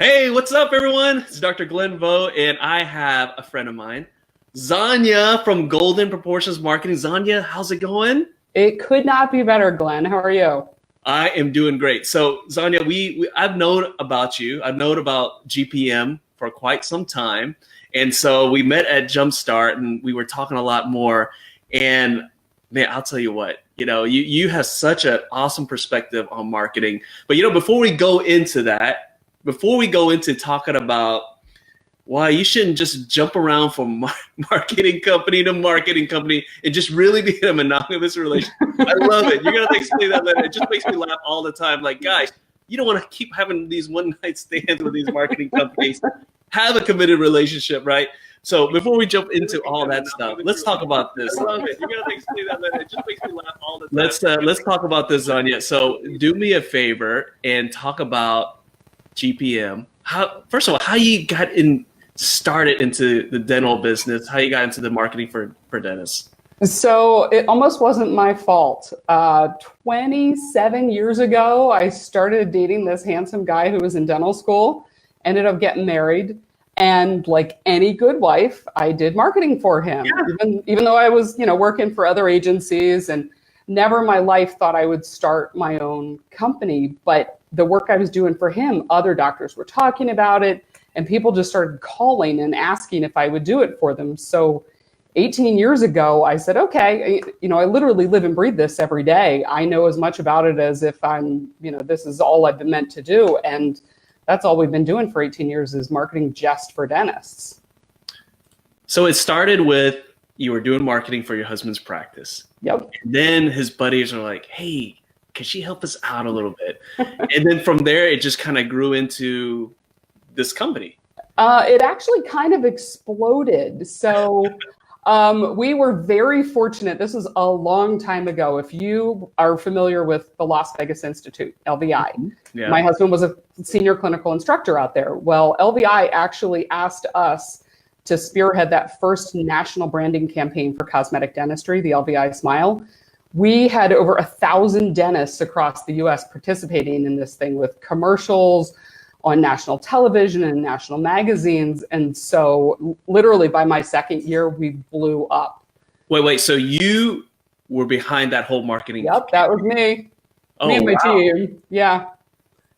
Hey, what's up, everyone? It's Dr. Glenn Vo, and I have a friend of mine, Zanya from Golden Proportions Marketing. Zanya, how's it going? It could not be better, Glenn. How are you? I am doing great. So, Zanya, I've known about you. I've known about GPM for quite some time, and so we met at Jumpstart, and we were talking a lot more. And man, I'll tell you what. You have such an awesome perspective on marketing. But before we go into talking about why you shouldn't just jump around from marketing company to marketing company and just really be in a monogamous relationship. I love it. You're going to explain that later. It just makes me laugh all the time. Like, guys, you don't want to keep having these one-night stands with these marketing companies. Have a committed relationship, right? So before we jump into all that stuff, let's talk about this. I love it. You're going to explain that later. It just makes me laugh all the time. Let's talk about this, Zanya. So do me a favor and talk about GPM. First of all, how you got started into the dental business, how you got into the marketing for dentists. So it almost wasn't my fault. 27 years ago, I started dating this handsome guy who was in dental school, ended up getting married. And like any good wife, I did marketing for him, even though I was, working for other agencies, and never in my life thought I would start my own company. But the work I was doing for him, other doctors were talking about it, and people just started calling and asking if I would do it for them. So 18 years ago, I said, okay, I literally live and breathe this every day. I know as much about it as if I'm, this is all I've been meant to do. And that's all we've been doing for 18 years is marketing just for dentists. So it started with you were doing marketing for your husband's practice. Yep. And then his buddies are like, hey, can she help us out a little bit? And then from there, it just kind of grew into this company. It actually kind of exploded. So we were very fortunate. This was a long time ago. If you are familiar with the Las Vegas Institute, LVI, My husband was a senior clinical instructor out there. Well, LVI actually asked us to spearhead that first national branding campaign for cosmetic dentistry, the LVI Smile. We had over 1,000 dentists across the US participating in this thing with commercials on national television and national magazines. And so literally by my second year, we blew up. Wait. So you were behind that whole marketing? Yep, that was me. Me and my team. Yeah.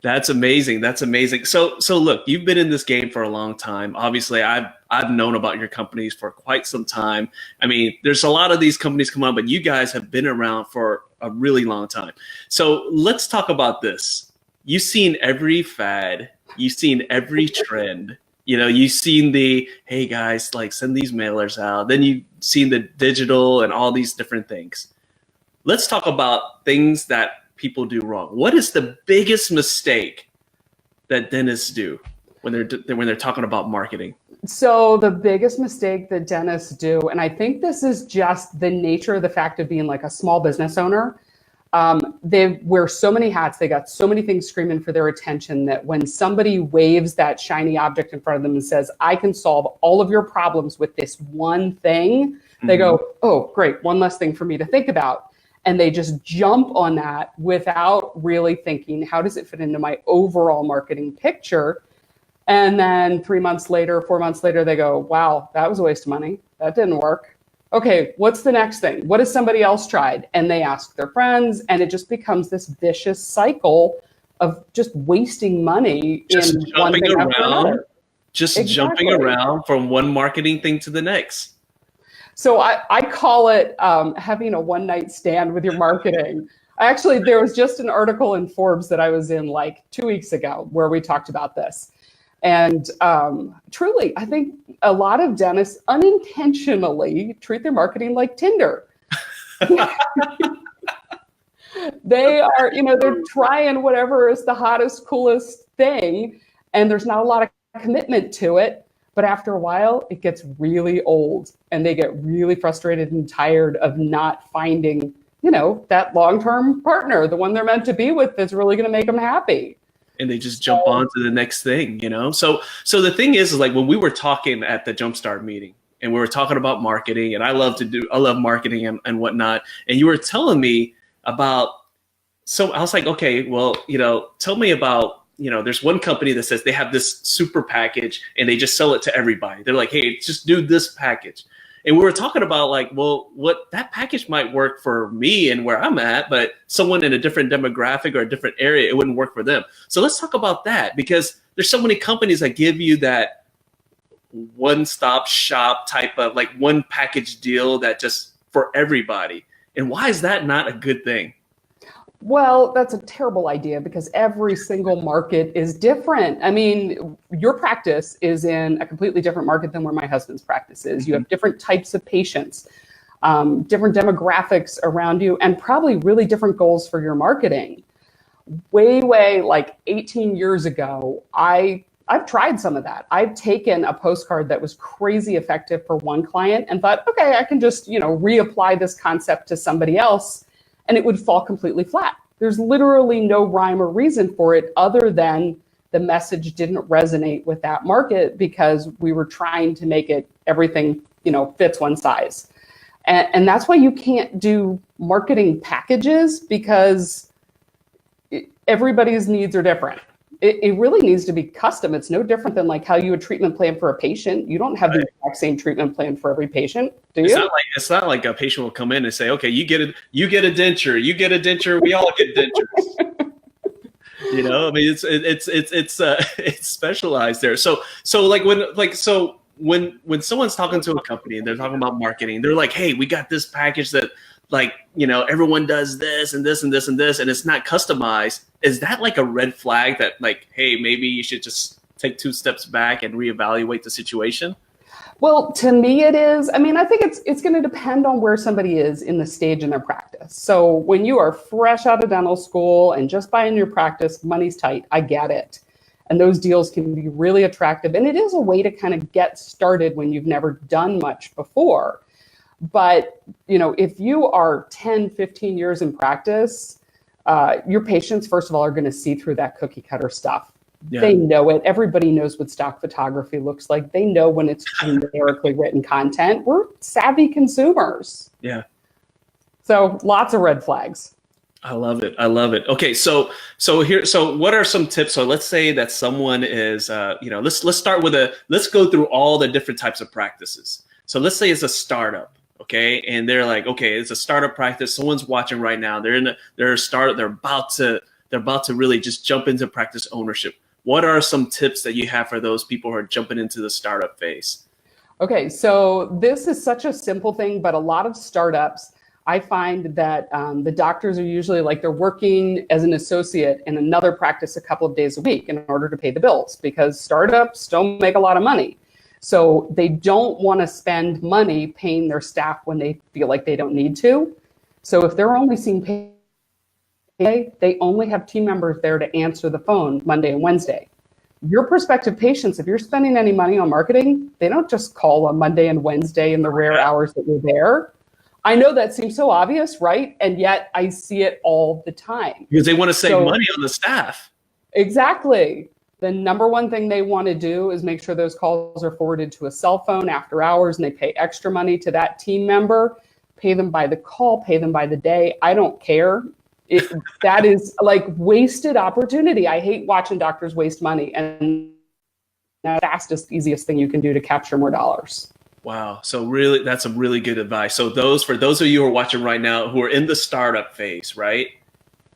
That's amazing. That's amazing. So look, you've been in this game for a long time. Obviously, I've known about your companies for quite some time. I mean, there's a lot of these companies come on, but you guys have been around for a really long time. So let's talk about this. You've seen every fad. You've seen every trend. You've seen the, hey guys, like send these mailers out. Then you've seen the digital and all these different things. Let's talk about things that people do wrong. What is the biggest mistake that dentists do when they're talking about marketing? So the biggest mistake that dentists do, and I think this is just the nature of the fact of being like a small business owner, they wear so many hats, they got so many things screaming for their attention that when somebody waves that shiny object in front of them and says, I can solve all of your problems with this one thing, they go, oh, great, one less thing for me to think about. And they just jump on that without really thinking, how does it fit into my overall marketing picture? And then 3 months later, 4 months later, they go, wow, that was a waste of money. That didn't work. Okay, what's the next thing? What has somebody else tried? And they ask their friends, and it just becomes this vicious cycle of just wasting money in one thing after another. Jumping around from one marketing thing to the next. So I call it having a one-night stand with your marketing. Actually, there was just an article in Forbes that I was in like 2 weeks ago where we talked about this. And truly, I think a lot of dentists unintentionally treat their marketing like Tinder. They are, they're trying whatever is the hottest, coolest thing, and there's not a lot of commitment to it. But after a while, it gets really old and they get really frustrated and tired of not finding, that long-term partner, the one they're meant to be with that's really going to make them happy. And they just jump on to the next thing, So the thing is like when we were talking at the Jumpstart meeting and we were talking about marketing, and I love marketing and whatnot. And you were telling me about, so I was like, okay, well, tell me about there's one company that says they have this super package and they just sell it to everybody. They're like, hey, just do this package. And we were talking about like, well, what that package might work for me and where I'm at, but someone in a different demographic or a different area, it wouldn't work for them. So let's talk about that, because there's so many companies that give you that one-stop shop type of like one package deal that just for everybody. And why is that not a good thing? Well, that's a terrible idea because every single market is different. I mean, your practice is in a completely different market than where my husband's practice is. You have different types of patients, different demographics around you, and probably really different goals for your marketing. Way like 18 years ago, I've tried some of that. I've taken a postcard that was crazy effective for one client and thought, okay, I can just, reapply this concept to somebody else, and it would fall completely flat. There's literally no rhyme or reason for it other than the message didn't resonate with that market because we were trying to make it everything, fits one size. And that's why you can't do marketing packages, because everybody's needs are different. It really needs to be custom. It's no different than like how you would treatment plan for a patient. You don't have the exact same treatment plan for every patient, do you? It's not like a patient will come in and say, okay, you get a denture, you get a denture, we all get dentures. I mean, it's specialized there. So when someone's talking to a company and they're talking about marketing, they're like, hey, we got this package that like, everyone does this and this and this and this, and it's not customized. Is that like a red flag that like, hey, maybe you should just take 2 steps back and reevaluate the situation? Well, to me it is. I mean, I think it's going to depend on where somebody is in the stage in their practice. So when you are fresh out of dental school and just buying your practice, money's tight. I get it. And those deals can be really attractive. And it is a way to kind of get started when you've never done much before. But, if you are 10, 15 years in practice, your patients, first of all, are going to see through that cookie cutter stuff. Yeah. They know it. Everybody knows what stock photography looks like. They know when it's generically written content. We're savvy consumers. Yeah. So lots of red flags. I love it. Okay, so what are some tips? So let's say that someone is, let's start with let's go through all the different types of practices. So let's say it's a startup. Okay. And they're like, okay, it's a startup practice. Someone's watching right now. They're a startup. They're about to really just jump into practice ownership. What are some tips that you have for those people who are jumping into the startup phase? Okay. So this is such a simple thing, but a lot of startups, I find that the doctors are usually like they're working as an associate in another practice a couple of days a week in order to pay the bills, because startups don't make a lot of money. So they don't want to spend money paying their staff when they feel like they don't need to. So if they're only seeing pay, they only have team members there to answer the phone Monday and Wednesday. Your prospective patients, if you're spending any money on marketing, they don't just call on Monday and Wednesday in the rare hours that you're there. I know that seems so obvious, right? And yet I see it all the time. Because they want to save money on the staff. Exactly. The number one thing they want to do is make sure those calls are forwarded to a cell phone after hours, and they pay extra money to that team member. Pay them by the call, pay them by the day. I don't care. That is like wasted opportunity. I hate watching doctors waste money, and the fastest, easiest thing you can do to capture more dollars. Wow. So really, that's some really good advice. So for those of you who are watching right now who are in the startup phase, right?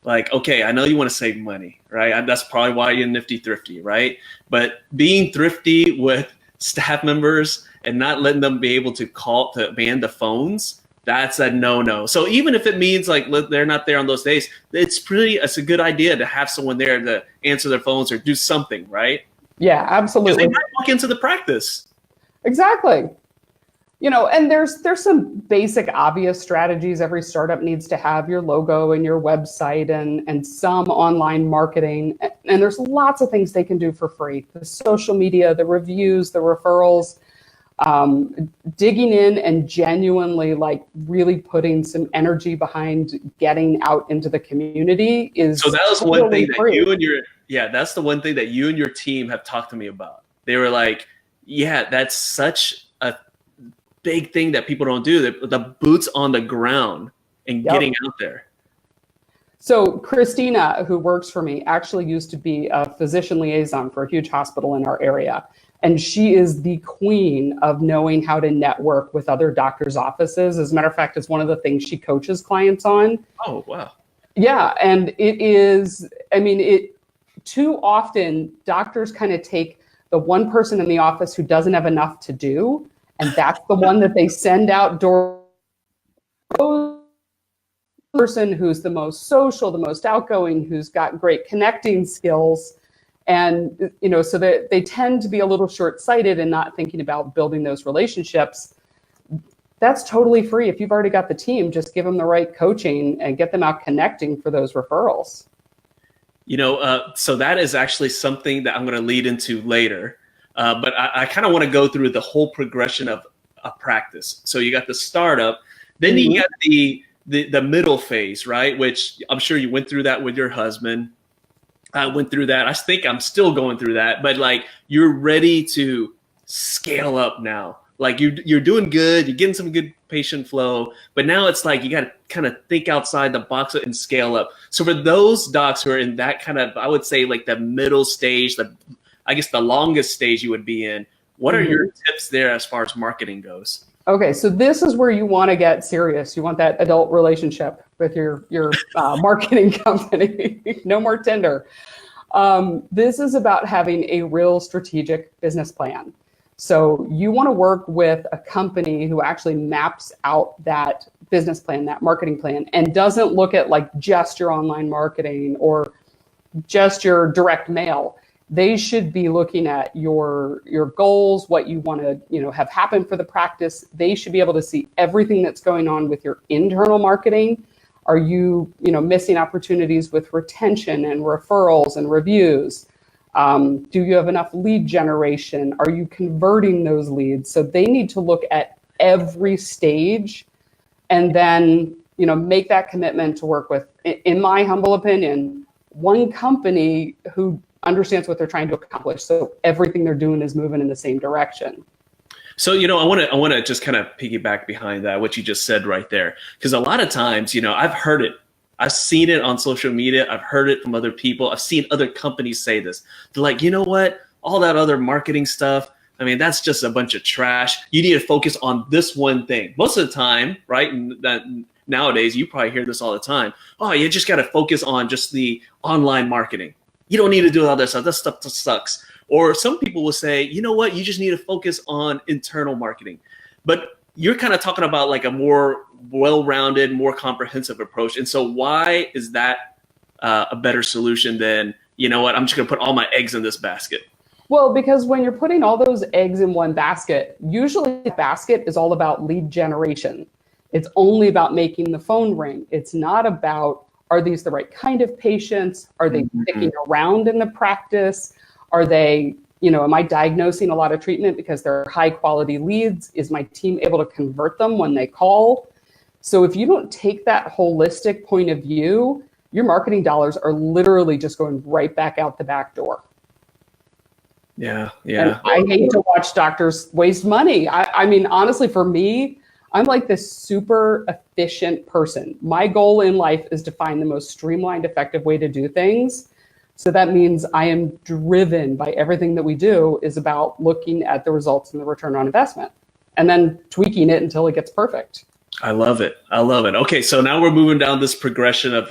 Like, okay, I know you want to save money, right? And that's probably why you're Nifty Thrifty, right? But being thrifty with staff members and not letting them be able to man the phones, that's a no-no. So even if it means like they're not there on those days, it's a good idea to have someone there to answer their phones or do something, right? Yeah, absolutely. Because they might walk into the practice. Exactly. And there's some basic obvious strategies every startup needs to have: your logo and your website and some online marketing. And there's lots of things they can do for free: the social media, the reviews, the referrals, digging in and genuinely like really putting some energy behind getting out into the community is. So that was one thing that that's the one thing that you and your team have talked to me about. They were like, yeah, that's such a big thing that people don't do, the boots on the ground and getting out there. So Christina, who works for me, actually used to be a physician liaison for a huge hospital in our area. And she is the queen of knowing how to network with other doctors' offices. As a matter of fact, it's one of the things she coaches clients on. Oh, wow. Yeah, and it is, I mean, too often doctors kind of take the one person in the office who doesn't have enough to do, and that's the one that they send out door. Person who's the most social, the most outgoing, who's got great connecting skills. And, so that they tend to be a little short-sighted and not thinking about building those relationships. That's totally free. If you've already got the team, just give them the right coaching and get them out connecting for those referrals. So that is actually something that I'm going to lead into later. But I kind of want to go through the whole progression of a practice. So you got the startup, then you got the middle phase, right? Which I'm sure you went through that with your husband. I went through that. I think I'm still going through that, but like you're ready to scale up now. Like you're doing good, you're getting some good patient flow, but now it's like you got to kind of think outside the box and scale up. So for those docs who are in that kind of, I would say like the middle stage, I guess the longest stage you would be in, what are your tips there as far as marketing goes? Okay, so this is where you want to get serious. You want that adult relationship with your marketing company. No more Tinder. This is about having a real strategic business plan. So you want to work with a company who actually maps out that business plan, that marketing plan, and doesn't look at like just your online marketing or just your direct mail. They should be looking at your goals, what you want to have happen for the practice. They should be able to see everything that's going on with your internal marketing. Are you missing opportunities with retention and referrals and reviews? Do you have enough lead generation? Are you converting those leads? So they need to look at every stage and then make that commitment to work with, in my humble opinion, one company who understands what they're trying to accomplish. So everything they're doing is moving in the same direction. So, I want to just kind of piggyback behind that, what you just said right there. Because a lot of times, I've heard it. I've seen it on social media. I've heard it from other people. I've seen other companies say this. They're like, you know what? All that other marketing stuff, I mean, that's just a bunch of trash. You need to focus on this one thing. Most of the time, right? And that nowadays, you probably hear this all the time. Oh, you just got to focus on just the online marketing. You don't need to do all that stuff. That stuff just sucks. Or some people will say, you know what? You just need to focus on internal marketing. But you're kind of talking about like a more well-rounded, more comprehensive approach. And so why is that a better solution than, you know what, I'm just going to put all my eggs in this basket? Well, because when you're putting all those eggs in one basket, usually the basket is all about lead generation. It's only about making the phone ring. It's not about, are these the right kind of patients? Are they sticking around in the practice? Are they, am I diagnosing a lot of treatment because they're high quality leads? Is my team able to convert them when they call? So if you don't take that holistic point of view, your marketing dollars are literally just going right back out the back door. Yeah. And I hate to watch doctors waste money. I mean, honestly, for me, I'm like this super efficient person. My goal in life is to find the most streamlined, effective way to do things. So that means I am driven by everything that we do is about looking at the results and the return on investment and then tweaking it until it gets perfect. I love it. Okay, so now we're moving down this progression of,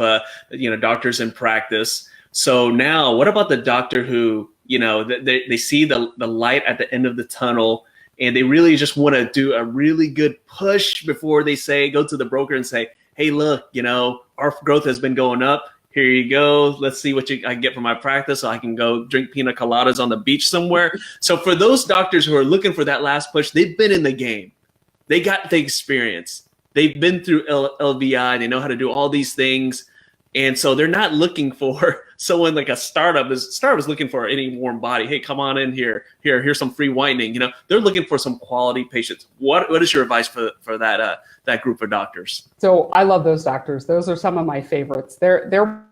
doctors in practice. So now what about the doctor who, they see the light at the end of the tunnel and they really just want to do a really good push before they go to the broker and say, hey, look, our growth has been going up. Here you go. Let's see what I can get from my practice so I can go drink pina coladas on the beach somewhere. So for those doctors who are looking for that last push, they've been in the game. They got the experience. They've been through LVI. They know how to do all these things. And so they're not looking for someone like a startup is looking for any warm body. Hey, come on in here. Here's some free whitening. They're looking for some quality patients. What is your advice for that group of doctors? So I love those doctors. Those are some of my favorites. They're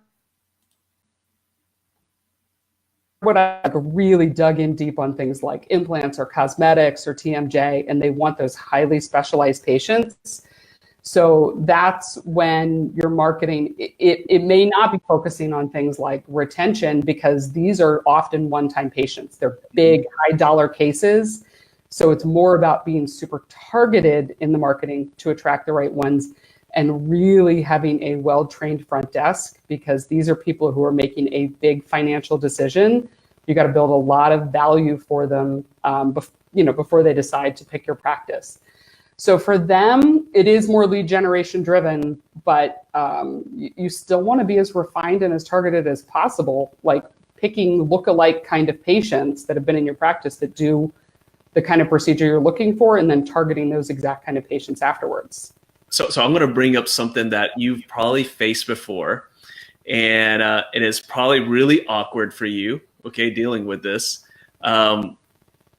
what I really dug in deep on things like implants or cosmetics or TMJ, and they want those highly specialized patients. So that's when your marketing, it may not be focusing on things like retention, because these are often one-time patients. They're big, high-dollar cases. So it's more about being super targeted in the marketing to attract the right ones, and really having a well-trained front desk, because these are people who are making a big financial decision. You got to build a lot of value for them, before they decide to pick your practice. So for them, it is more lead generation driven, but you still want to be as refined and as targeted as possible, like picking look-alike kind of patients that have been in your practice that do the kind of procedure you're looking for, and then targeting those exact kind of patients afterwards. So I'm going to bring up something that you've probably faced before, and it is probably really awkward for you, okay, dealing with this.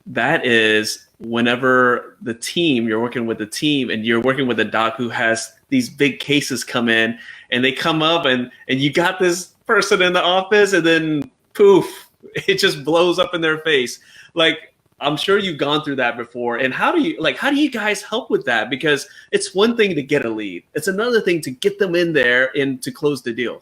That is whenever you're working with the team and you're working with a doc who has these big cases come in, and they come up and you got this person in the office, and then poof, it just blows up in their face. Like, I'm sure you've gone through that before. And how do you guys help with that? Because it's one thing to get a lead. It's another thing to get them in there and to close the deal.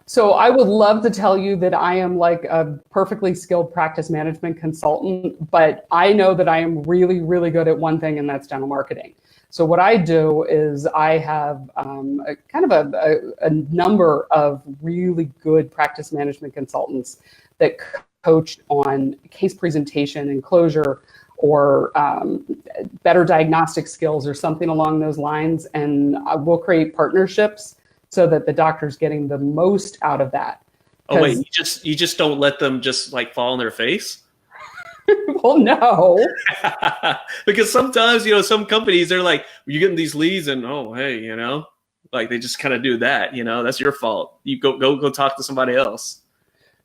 So I would love to tell you that I am like a perfectly skilled practice management consultant, but I know that I am really, really good at one thing, and that's dental marketing. So what I do is I have a number of really good practice management consultants that coach on case presentation and closure, or better diagnostic skills, or something along those lines. And we'll create partnerships so that the doctor's getting the most out of that. Oh wait, you just don't let them just like fall on their face? Well, no. Because sometimes, some companies, they're like, you're getting these leads and, oh, hey, like they just kind of do that, that's your fault. You go talk to somebody else.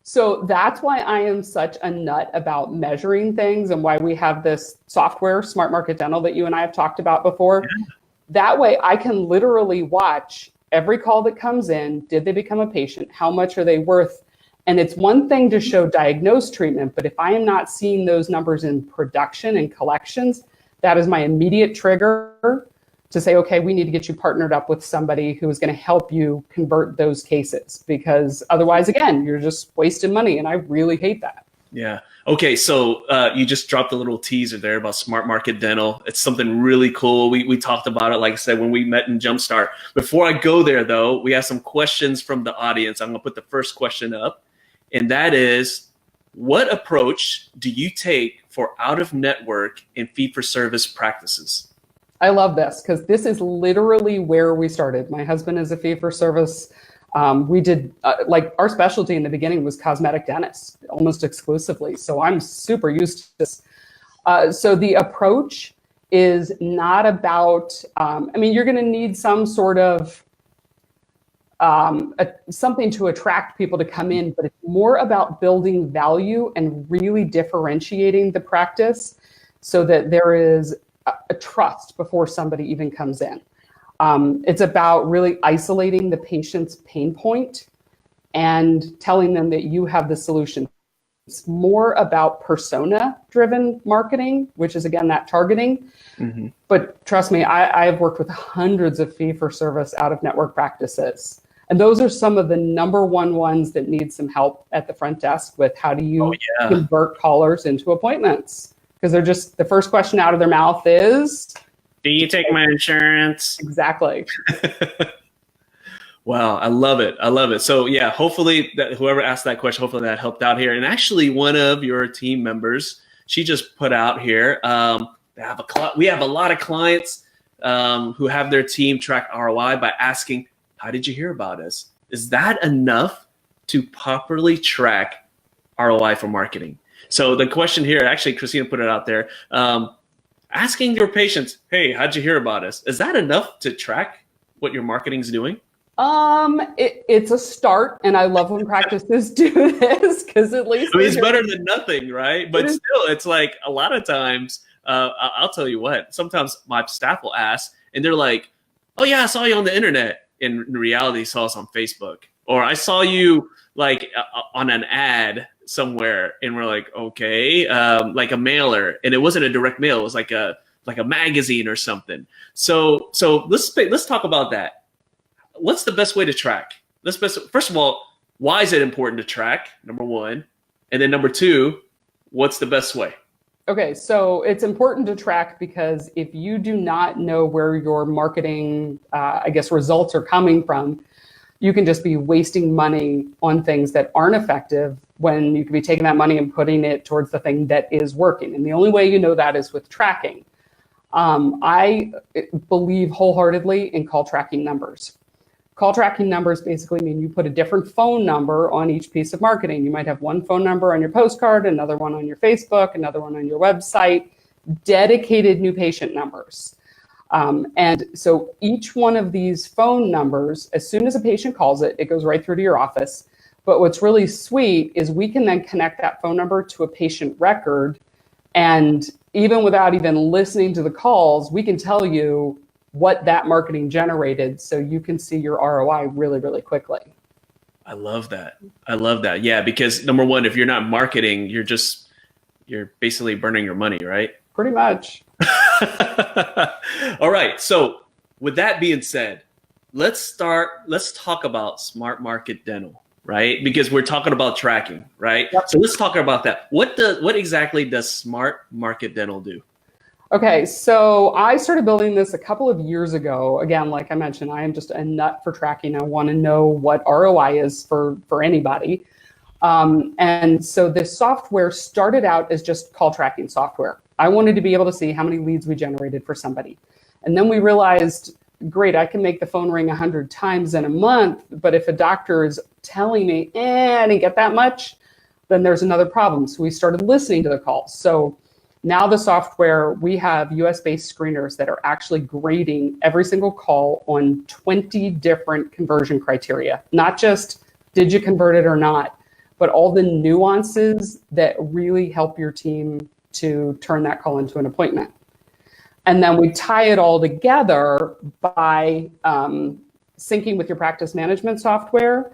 So that's why I am such a nut about measuring things, and why we have this software, Smart Market Dental, that you and I have talked about before. Yeah. That way I can literally watch every call that comes in. Did they become a patient? How much are they worth? And it's one thing to show diagnosed treatment, but if I am not seeing those numbers in production and collections, that is my immediate trigger to say, okay, we need to get you partnered up with somebody who is going to help you convert those cases, because otherwise, again, you're just wasting money. And I really hate that. Yeah. Okay. So you just dropped a little teaser there about Smart Market Dental. It's something really cool. We talked about it, like I said, when we met in Jumpstart. Before I go there, though, we have some questions from the audience. I'm going to put the first question up, and that is, what approach do you take for out-of-network and fee-for-service practices? I love this, because this is literally where we started. My husband is a fee-for-service. We did our specialty in the beginning was cosmetic dentists, almost exclusively. So I'm super used to this. So the approach is not about, you're going to need some sort of something to attract people to come in, but it's more about building value and really differentiating the practice so that there is a trust before somebody even comes in. It's about really isolating the patient's pain point and telling them that you have the solution. It's more about persona-driven marketing, which is, again, that targeting. Mm-hmm. But trust me, I've worked with hundreds of fee-for-service out-of-network practices. And those are some of the number one ones that need some help at the front desk with how do you convert callers into appointments. Because they're just, the first question out of their mouth is, do you take my insurance? Exactly. Wow, I love it. I love it. So yeah, hopefully that whoever asked that question, hopefully that helped out here. And actually, one of your team members, she just put out here, we have a lot of clients who have their team track ROI by asking, how did you hear about us? Is that enough to properly track ROI for marketing? So the question here, actually, Christina put it out there, asking your patients, hey, how'd you hear about us? Is that enough to track what your marketing's doing? It's a start, and I love when practices do this, because at least it's better than nothing, right? But still, it's like a lot of times, I'll tell you what, sometimes my staff will ask, and they're like, oh yeah, I saw you on the internet. In reality, I saw us on Facebook, or I saw you like on an ad somewhere, and we're like, okay, like a mailer, and it wasn't a direct mail, it was like a like a magazine or something. So let's talk about that. What's the best way to track? First of all, why is it important to track? Number one, and then number two, what's the best way? Okay, so it's important to track because if you do not know where your marketing, results are coming from, you can just be wasting money on things that aren't effective when you could be taking that money and putting it towards the thing that is working. And the only way you know that is with tracking. I believe wholeheartedly in call tracking numbers. Call tracking numbers basically mean you put a different phone number on each piece of marketing. You might have one phone number on your postcard, another one on your Facebook, another one on your website, dedicated new patient numbers. And so each one of these phone numbers, as soon as a patient calls it, it goes right through to your office. But what's really sweet is we can then connect that phone number to a patient record. And even without even listening to the calls, we can tell you what that marketing generated so you can see your ROI really, really quickly. I love that. Yeah, because number one, if you're not marketing, you're basically burning your money, right? Pretty much. All right. So with that being said, let's talk about Smart Market Dental, right? Because we're talking about tracking, right? Yep. So let's talk about that. What exactly does Smart Market Dental do? Okay, so I started building this a couple of years ago. Again, like I mentioned, I am just a nut for tracking. I want to know what ROI is for anybody. And so this software started out as just call tracking software. I wanted to be able to see how many leads we generated for somebody. And then we realized, great, I can make the phone ring 100 times in a month, but if a doctor is telling me, I didn't get that much, then there's another problem. So we started listening to the calls. So now the software, we have US-based screeners that are actually grading every single call on 20 different conversion criteria, not just did you convert it or not, but all the nuances that really help your team to turn that call into an appointment. And then we tie it all together by syncing with your practice management software.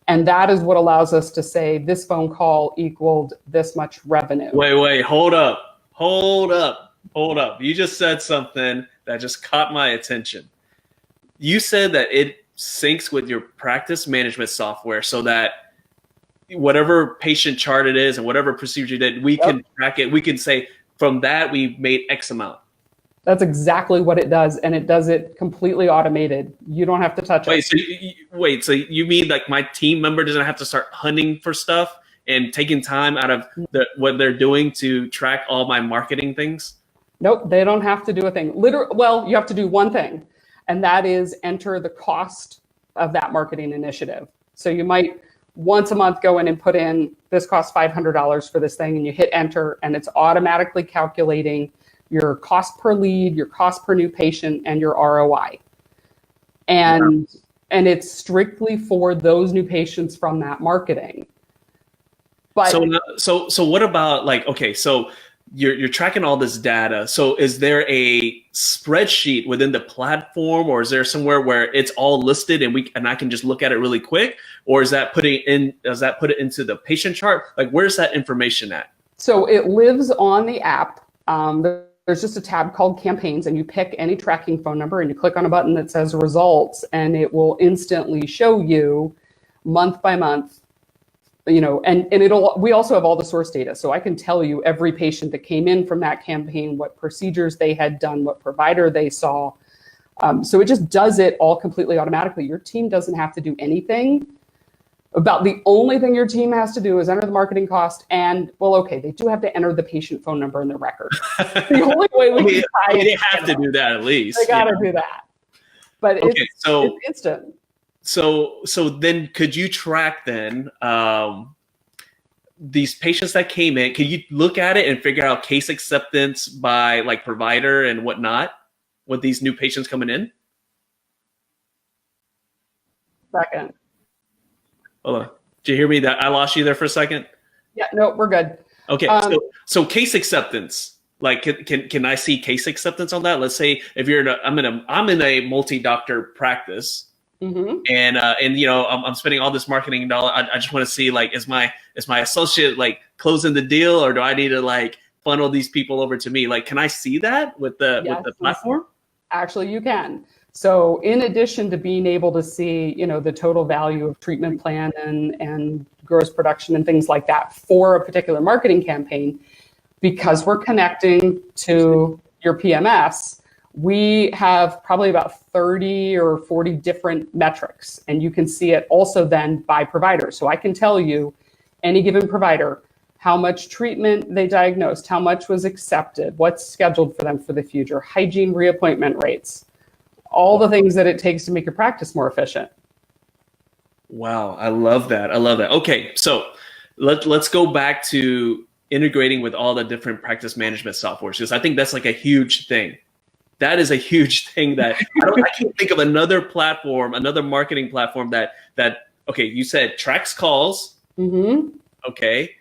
And that is what allows us to say this phone call equaled this much revenue. Wait, hold up. You just said something that just caught my attention. You said that it syncs with your practice management software so that whatever patient chart it is and whatever procedure that we can track it, we can say from that we made X amount. That's exactly what it does, and it does it completely automated. You don't have to touch it. So you mean like my team member doesn't have to start hunting for stuff and taking time out of what they're doing to track all my marketing things? Nope, they don't have to do a thing. Well, you have to do one thing, and that is enter the cost of that marketing initiative. So you might once a month go in and put in, this costs $500 for this thing, and you hit enter, and it's automatically calculating your cost per lead, your cost per new patient, and your ROI. And it's strictly for those new patients from that marketing. But so what about like, okay, so you're tracking all this data. So is there a spreadsheet within the platform, or is there somewhere where it's all listed and I can just look at it really quick? Or does that put it into the patient chart? Like, where's that information at? So it lives on the app. There's just a tab called campaigns, and you pick any tracking phone number and you click on a button that says results, and it will instantly show you month by month, and we also have all the source data. So I can tell you every patient that came in from that campaign, what procedures they had done, what provider they saw. So it just does it all completely automatically. Your team doesn't have to do anything. About the only thing your team has to do is enter the marketing cost, and they do have to enter the patient phone number in the record. The only way they have to do that at least. They got to do that. But it's instant. So then could you track then these patients that came in? Could you look at it and figure out case acceptance by like provider and whatnot with these new patients coming in? Second. Hold on. Did you hear me? That I lost you there for a second? Yeah, no, we're good. Okay, so case acceptance. Like, can I see case acceptance on that? Let's say if I'm in a multi-doctor practice, and I'm spending all this marketing dollar. I just want to see, like, is my associate like closing the deal, or do I need to like funnel these people over to me. Like, can I see that with the platform? Actually, you can. So in addition to being able to see, the total value of treatment plan and gross production and things like that for a particular marketing campaign, because we're connecting to your PMS, we have probably about 30 or 40 different metrics, and you can see it also then by provider. So I can tell you any given provider, how much treatment they diagnosed, how much was accepted, what's scheduled for them for the future, hygiene reappointment rates, all the things that it takes to make your practice more efficient. Wow, I love that. I love that. Okay, so let's go back to integrating with all the different practice management softwares, because I think that's like a huge thing. That is a huge thing that I can't think of another platform, another marketing platform that okay, you said tracks calls. Mm-hmm. Okay.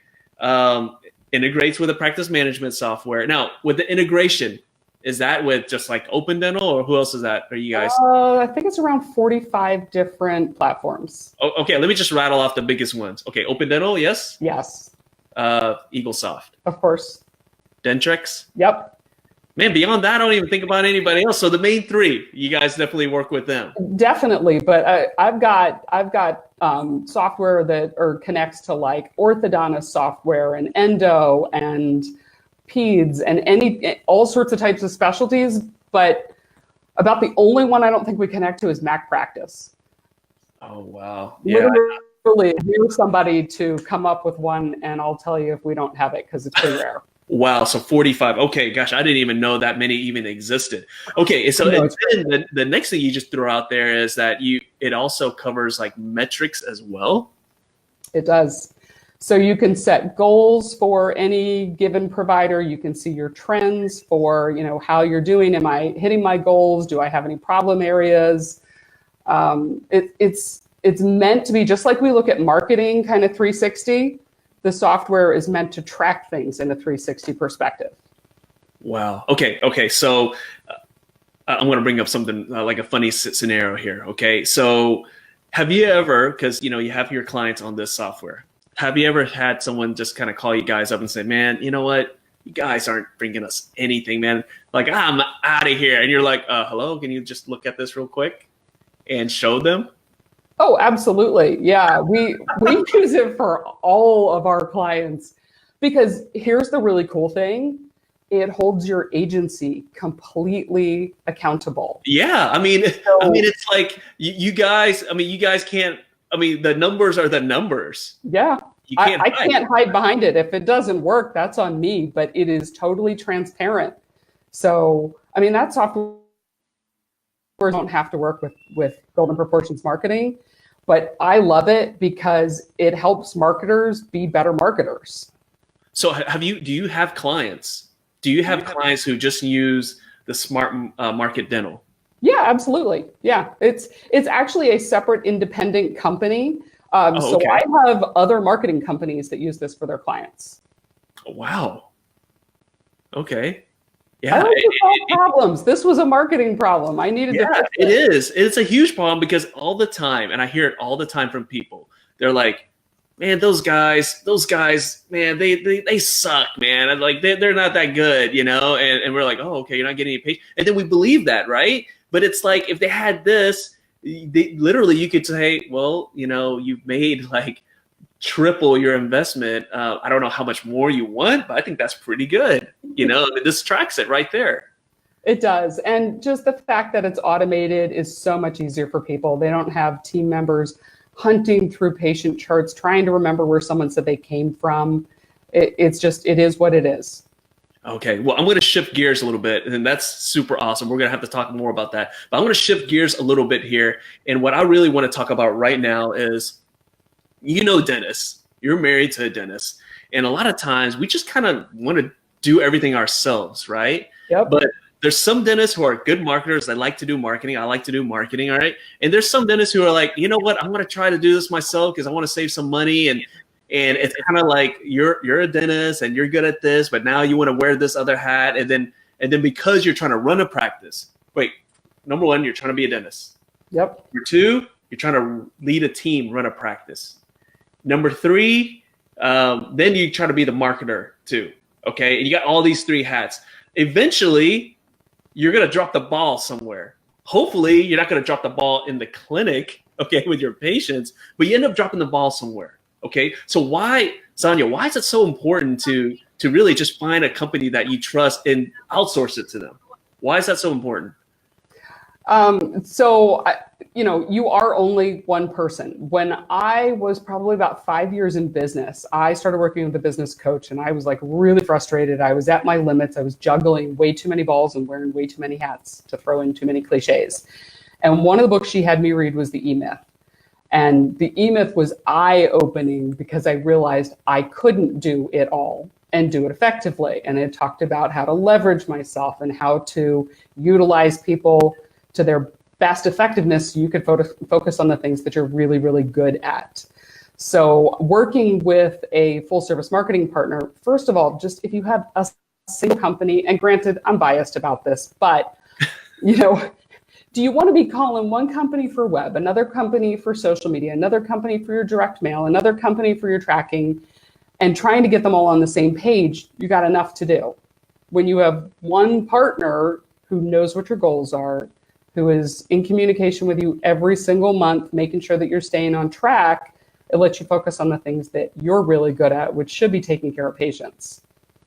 Integrates with a practice management software. Now, with the integration, is that with just like Open Dental, or who else is that? Are you guys? I think it's around 45 different platforms. Oh, okay, let me just rattle off the biggest ones. Okay, Open Dental, yes. Yes. EagleSoft. Of course. Dentrex. Yep. Man, beyond that, I don't even think about anybody else. So the main three, you guys definitely work with them. Definitely, but I've got software that connects to like orthodontist software and endo and peds and all sorts of types of specialties. But about the only one I don't think we connect to is Mac Practice. Oh wow! Yeah. Literally, here's somebody to come up with one, and I'll tell you if we don't have it because it's pretty rare. Wow, so 45. Okay, gosh, I didn't even know that many even existed. Okay, so the next thing you just throw out there is that it also covers like metrics as well. It does. So you can set goals for any given provider. You can see your trends for, how you're doing. Am I hitting my goals? Do I have any problem areas? It's meant to be just like we look at marketing kind of 360. The software is meant to track things in a 360 perspective. Wow. Okay. So I'm going to bring up something like a funny scenario here. Okay. So have you ever, because you have your clients on this software, have you ever had someone just kind of call you guys up and say, man, you know what? You guys aren't bringing us anything, man. Like, I'm out of here. And you're like, hello, can you just look at this real quick and show them? Oh, absolutely. Yeah, we use it for all of our clients because here's the really cool thing. It holds your agency completely accountable. Yeah, I mean, it's like you guys can't, the numbers are the numbers. Yeah, I can't hide behind it. If it doesn't work, that's on me, but it is totally transparent. So, that software don't have to work with Golden Proportions marketing, but I love it because it helps marketers be better marketers. So do you have clients? Do you have clients who just use the Smart Market Dental? Yeah, absolutely. Yeah, it's actually a separate independent company. So I have other marketing companies that use this for their clients. Wow. Okay. Yeah, I like to solve problems. This was a marketing problem. I needed to fix it. It is. It's a huge problem because all the time, and I hear it all the time from people, they're like, man, those guys, man, they suck, man. And like they're not that good, and we're like, oh, okay, you're not getting any patients. And then we believe that, right? But it's like if they had this, literally you could say, well, you've made like triple your investment. I don't know how much more you want, but I think that's pretty good. This tracks it right there. It does. And just the fact that it's automated is so much easier for people. They don't have team members hunting through patient charts, trying to remember where someone said they came from. It is what it is. Okay, well, I'm going to shift gears a little bit, and that's super awesome. We're going to have to talk more about that. But I'm going to shift gears a little bit here. And what I really want to talk about right now is, dentists, you're married to a dentist, and a lot of times we just kind of want to do everything ourselves, right? Yep. But there's some dentists who are good marketers. They like to do marketing. I like to do marketing, all right? And there's some dentists who are like, you know what? I'm going to try to do this myself because I want to save some money. And it's kind of like you're a dentist and you're good at this, but now you want to wear this other hat. And then because you're trying to run a practice, number one, you're trying to be a dentist. Yep. Number two, you're trying to lead a team, run a practice. Number three, then you try to be the marketer too. okay? And you got all these 3 hats. Eventually, you're going to drop the ball somewhere. Hopefully, you're not going to drop the ball in the clinic, okay, with your patients, but you end up dropping the ball somewhere, okay? So why, Sonia, why is it so important to really just find a company that you trust and outsource it to them? Why is that so important? You are only one person. When I was probably about 5 years in business, I started working with a business coach, and I was like really frustrated. I was at my limits. I was juggling way too many balls and wearing way too many hats, to throw in too many cliches. And one of the books she had me read was The E-Myth. And The E-Myth was eye-opening because I realized I couldn't do it all and do it effectively. And it talked about how to leverage myself and how to utilize people to their best effectiveness so you could focus on the things that you're really, really good at. So working with a full service marketing partner, first of all, just if you have a single company, and granted, I'm biased about this, but do you want to be calling one company for web, another company for social media, another company for your direct mail, another company for your tracking, and trying to get them all on the same page? You got enough to do. When you have one partner who knows what your goals are, who is in communication with you every single month, making sure that you're staying on track, it lets you focus on the things that you're really good at, which should be taking care of patients.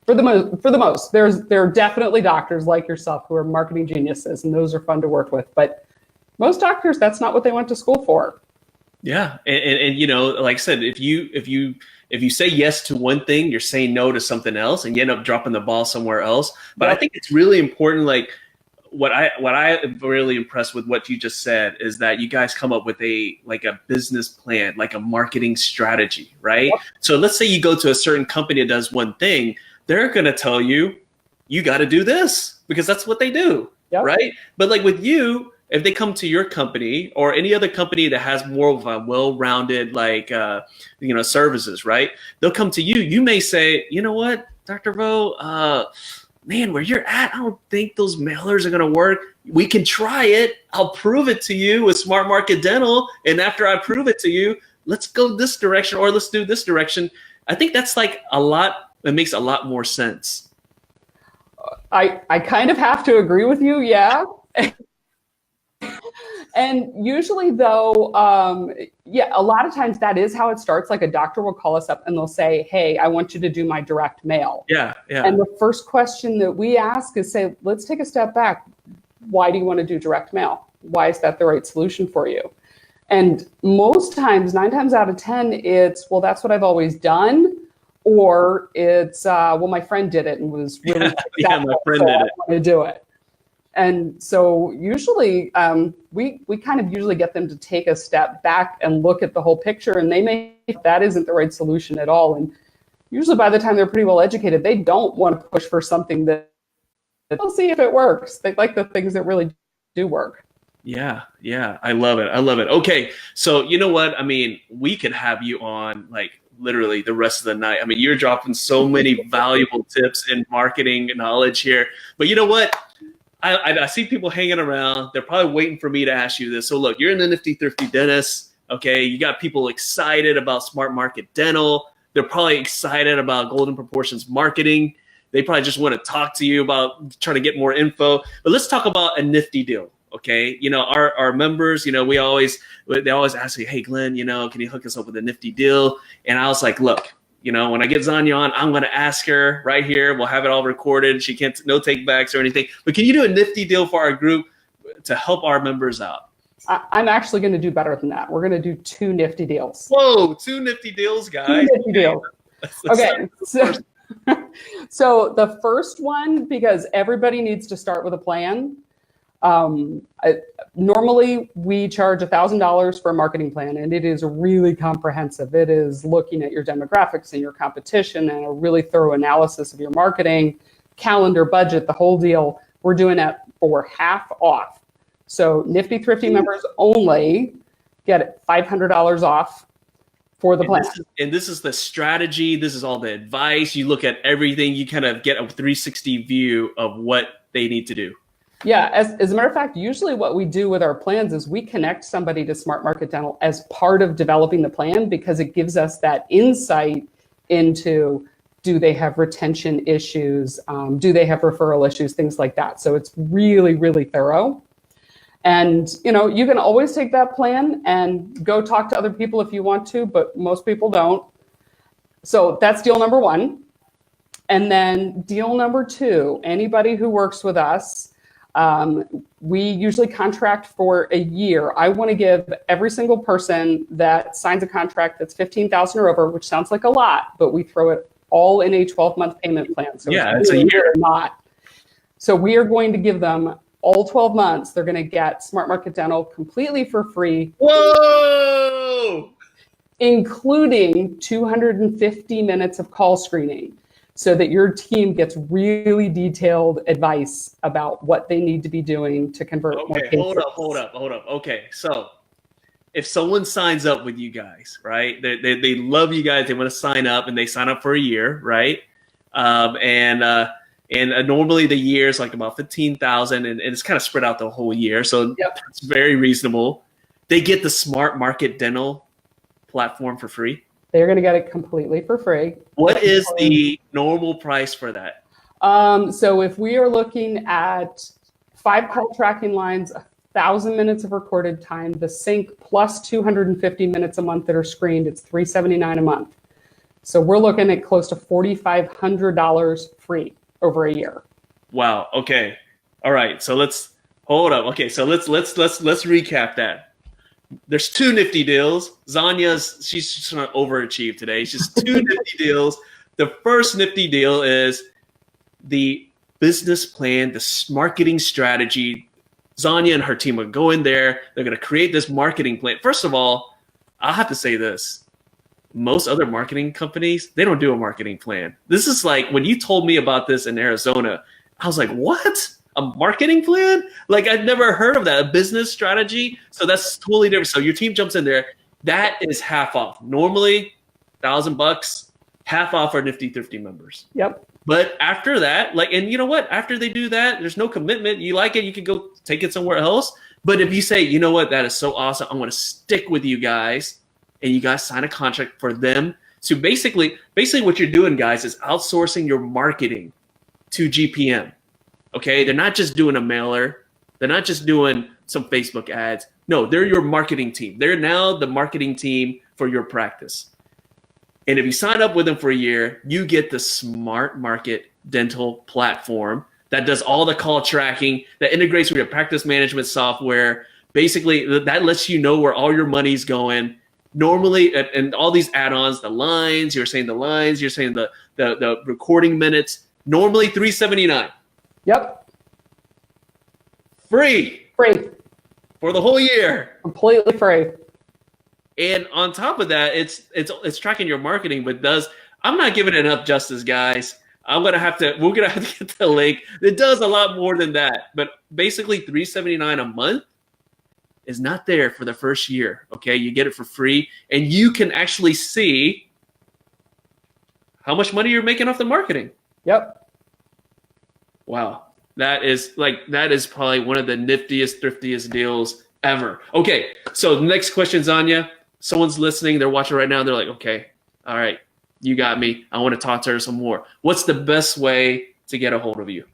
For the most, there are definitely doctors like yourself who are marketing geniuses, and those are fun to work with. But most doctors, that's not what they went to school for. Yeah, and like I said, if you say yes to one thing, you're saying no to something else, and you end up dropping the ball somewhere else. But I think it's really important, like, what I am really impressed with what you just said is that you guys come up with a business plan, like a marketing strategy, right? Yep. So let's say you go to a certain company that does one thing, they're going to tell you, you got to do this because that's what they do, yep. Right? But like with you, if they come to your company or any other company that has more of a well-rounded services, right? They'll come to you. You may say, you know what, Dr. Vo, man, where you're at, I don't think those mailers are going to work. We can try it. I'll prove it to you with Smart Market Dental. And after I prove it to you, let's go this direction or let's do this direction. I think that's like it makes a lot more sense. I kind of have to agree with you. Yeah. And usually though, a lot of times that is how it starts. Like a doctor will call us up and they'll say, hey, I want you to do my direct mail. Yeah. And the first question that we ask is let's take a step back. Why do you want to do direct mail? Why is that the right solution for you? And most times, 9 times out of 10, it's, well, that's what I've always done. Or it's, my friend did it and was really my friend did it. I want to do it. And so usually we kind of usually get them to take a step back and look at the whole picture, and they may think that isn't the right solution at all. And usually by the time they're pretty well educated, they don't want to push for something that they'll see if it works. They like the things that really do work. Yeah. I love it. Okay. So you know what? I mean, we could have you on literally the rest of the night. I mean, you're dropping so many valuable tips and marketing knowledge here, but you know what? I see people hanging around. They're probably waiting for me to ask you this. So look, you're in the Nifty Thrifty Dentist. Okay. You got people excited about Smart Market Dental. They're probably excited about Golden Proportions marketing. They probably just want to talk to you about trying to get more info, but let's talk about a Nifty deal. Okay. Our members, they always ask me, hey, Glenn, can you hook us up with a Nifty deal? And I was like, look, when I get Zanya on, I'm going to ask her right here. We'll have it all recorded. She can't, no take backs or anything, but can you do a Nifty deal for our group to help our members out? I'm actually going to do better than that. We're going to do 2 Nifty deals. Whoa, 2 Nifty deals, guys. 2 Nifty deals. Okay. So the first one, because everybody needs to start with a plan. Normally we charge $1,000 for a marketing plan, and it is really comprehensive. It is looking at your demographics and your competition and a really thorough analysis of your marketing, calendar, budget, the whole deal. We're doing it for half off. So Nifty Thrifty members only get $500 off for the plan. This is the strategy. This is all the advice. You look at everything. You kind of get a 360 view of what they need to do. Yeah, as a matter of fact, usually what we do with our plans is we connect somebody to Smart Market Dental as part of developing the plan, because it gives us that insight into, Do they have retention issues? Do they have referral issues? Things like that. So it's really, really thorough. And, you know, you can always take that plan and go talk to other people if you want to, but most people don't. So that's deal number one. And then deal number two, anybody who works with us, we usually contract for a year. I want to give every single person that signs a contract that's $15,000 or over, which sounds like a lot, but we throw it all in a 12-month payment plan. So yeah, it's a year. Not. So we are going to give them all 12 months. They're going to get Smart Market Dental completely for free. Whoa! Including 250 minutes of call screening, so that your team gets really detailed advice about what they need to be doing to convert more cases. Hold up. Okay, so if someone signs up with you guys, right? They love you guys. They want to sign up, and they sign up for a year, right? And normally the year is like about 15,000, and it's kind of spread out the whole year, so it's very reasonable. They get the Smart Market Dental platform for free. They're going to get it completely for free. What is the normal price for that? So if we are looking at 5 call tracking lines, 1,000 minutes of recorded time, the sync plus 250 minutes a month that are screened, it's $379 a month. So we're looking at close to $4,500 free over a year. Wow. Okay. All right. So let's hold up. Okay. So let's recap that. There's 2 Nifty deals. She's just going to overachieve today. It's just 2 Nifty deals. The first Nifty deal is the business plan, the marketing strategy. Zanya and her team are going there. They're going to create this marketing plan. First of all, I have to say this. Most other marketing companies, they don't do a marketing plan. This is like when you told me about this in Arizona, I was like, what? A marketing plan? Like, I'd never heard of that. A business strategy? So that's totally different. So your team jumps in there. That is half off. Normally, $1,000, half off our Nifty Thrifty members. Yep. But after that, like, and you know what? After they do that, there's no commitment. You like it, you can go take it somewhere else. But if you say, you know what, that is so awesome, I'm going to stick with you guys, and you guys sign a contract for them. So basically what you're doing, guys, is outsourcing your marketing to GPM. Okay, they're not just doing a mailer. They're not just doing some Facebook ads. No, they're your marketing team. They're now the marketing team for your practice. And if you sign up with them for a year, you get the Smart Market Dental platform that does all the call tracking, that integrates with your practice management software. Basically, that lets you know where all your money's going. Normally, and all these add-ons, the lines, you're saying the recording minutes, normally $379. Yep. Free for the whole year. Completely free. And on top of that, it's tracking your marketing, but I'm not giving it enough justice, guys. We're gonna have to get the link. It does a lot more than that, but basically $379 a month is not there for the first year. Okay, you get it for free, and you can actually see how much money you're making off the marketing. Yep. Wow, that is probably one of the niftiest, thriftiest deals ever. Okay, so the next question, Zanya. Someone's listening, they're watching right now, they're like, okay, all right, you got me. I want to talk to her some more. What's the best way to get a hold of you?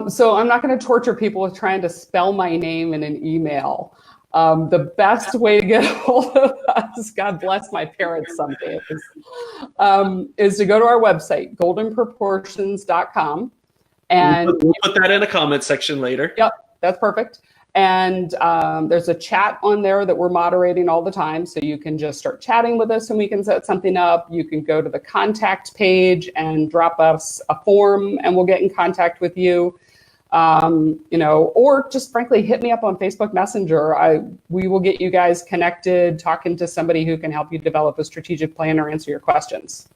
So I'm not going to torture people with trying to spell my name in an email. The best way to get a hold of us, God bless my parents some days, is to go to our website, goldenproportions.com. And we'll put that in the comment section later. Yep, that's perfect. And there's a chat on there that we're moderating all the time. So you can just start chatting with us and we can set something up. You can go to the contact page and drop us a form and we'll get in contact with you. Or just frankly, hit me up on Facebook Messenger. We will get you guys connected, talking to somebody who can help you develop a strategic plan or answer your questions.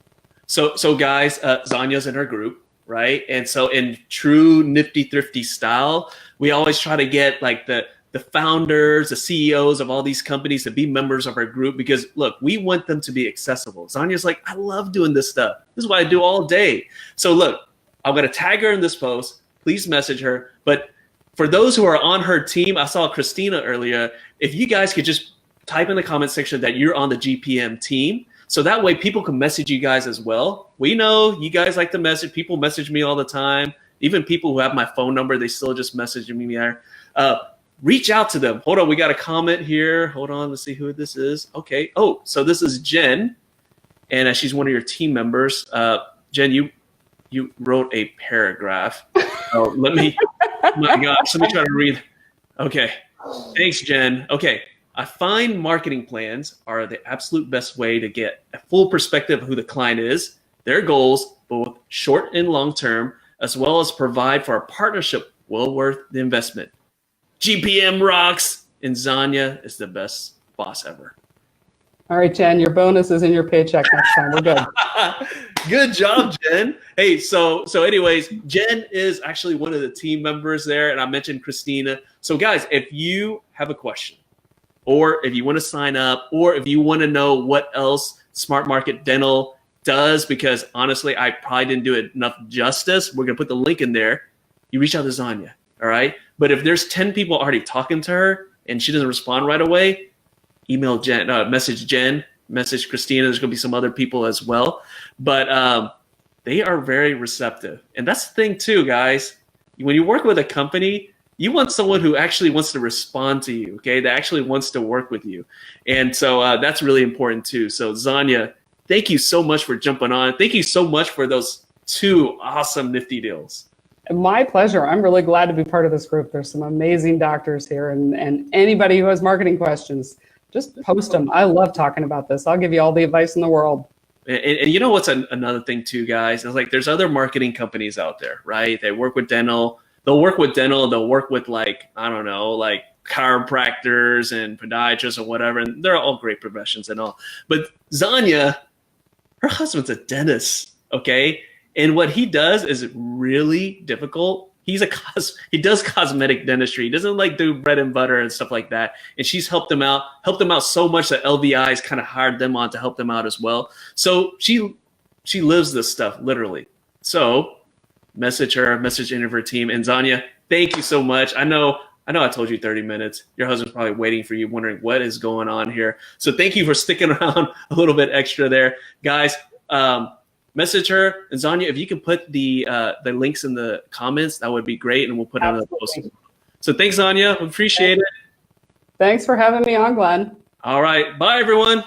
So guys, Zanya's in her group. Right. And so in true Nifty Thrifty style, we always try to get like the founders, the CEOs of all these companies to be members of our group because, look, we want them to be accessible. Zanya's like, I love doing this stuff. This is what I do all day. So, look, I'm going to tag her in this post. Please message her. But for those who are on her team, I saw Christina earlier. If you guys could just type in the comment section that you're on the GPM team So that way people can message you guys as well. We know you guys like to message. People message me all the time. Even people who have my phone number, they still just message me there. Reach out to them. Hold on, we got a comment here. Hold on, let's see who this is. Okay. Oh, so this is Jen, and she's one of your team members. Jen, you wrote a paragraph. Oh, let me. My gosh, let me try to read. Okay. Thanks, Jen. Okay. I find marketing plans are the absolute best way to get a full perspective of who the client is, their goals, both short and long term, as well as provide for a partnership well worth the investment. GPM rocks, and Zanya is the best boss ever. All right, Jen, your bonus is in your paycheck next time. We're good. Good job, Jen. Hey, so anyways, Jen is actually one of the team members there, and I mentioned Christina. So guys, if you have a question, or if you want to sign up, or if you want to know what else Smart Market Dental does, because honestly, I probably didn't do it enough justice, we're going to put the link in there. You reach out to Zanya, all right? But if there's 10 people already talking to her and she doesn't respond right away, email Jen, message Jen, message Christina. There's going to be some other people as well. But they are very receptive. And that's the thing too, guys. When you work with a company, you want someone who actually wants to respond to you, okay? That actually wants to work with you. And so that's really important too. So Zanya, thank you so much for jumping on. Thank you so much for those 2 awesome Nifty deals. My pleasure. I'm really glad to be part of this group. There's some amazing doctors here, and anybody who has marketing questions, just post them. I love talking about this. I'll give you all the advice in the world. And you know what's another thing too, guys? It's like there's other marketing companies out there, right? They work with dental. They'll work with dental. They'll work with like, I don't know, like chiropractors and podiatrists or whatever. And they're all great professions and all. But Zanya, her husband's a dentist, okay? And what he does is really difficult. He does cosmetic dentistry. He doesn't like do bread and butter and stuff like that. And she's helped them out so much that LVI's kind of hired them on to help them out as well. So she lives this stuff literally. So message her, message any of her team. And Zanya, thank you so much. I know I told you 30 minutes. Your husband's probably waiting for you, wondering what is going on here. So thank you for sticking around a little bit extra there, guys. Message her, and Zanya, if you can put the links in the comments, that would be great, and we'll put it on the post. So thanks, Zanya. We appreciate it. Thanks for having me on, Glenn. All right. Bye, everyone.